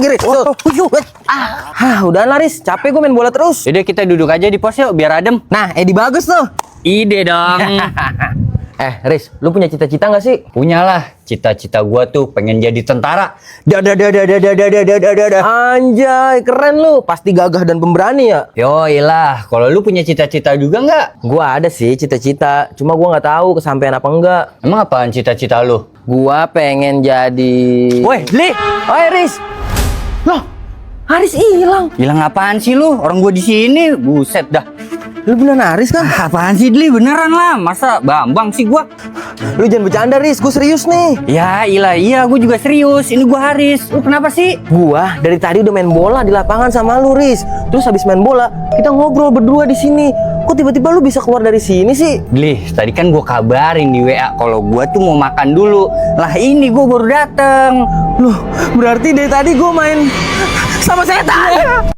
Giris, udah Laris, capek gue main bola terus. Jadi kita duduk aja di pos yuk, biar adem. Nah, Edi bagus tuh. Ide dong. Riz, lu punya cita-cita nggak sih? Punyalah, cita-cita gua tuh pengen jadi tentara. Anjay, keren lu. Pasti gagah dan pemberani ya. Yoilah, kalau lu punya cita-cita juga nggak? Gua ada sih cita-cita, cuma gua nggak tahu kesampaian apa enggak. Emang apaan cita-cita lu? Gua pengen jadi. Woi, Li! Oi, Riz. Loh, Haris hilang. Hilang apaan sih lu? Orang gua di sini, buset dah. Lu beneran Haris kan? Apaan sih, Li? Beneran lah. Masa Bambang sih gua? Lu jangan bercanda, Riz. Gue serius nih. Ya, iya, gua juga serius. Ini gua Haris. Lu kenapa sih? Gua dari tadi udah main bola di lapangan sama lu, Riz. Terus habis main bola, kita ngobrol berdua di sini. Kok tiba-tiba lu bisa keluar dari sini sih? Li, tadi kan gua kabarin di WA kalau gua tuh mau makan dulu. Lah ini gua baru dateng. Loh, berarti dari tadi gue main sama setan.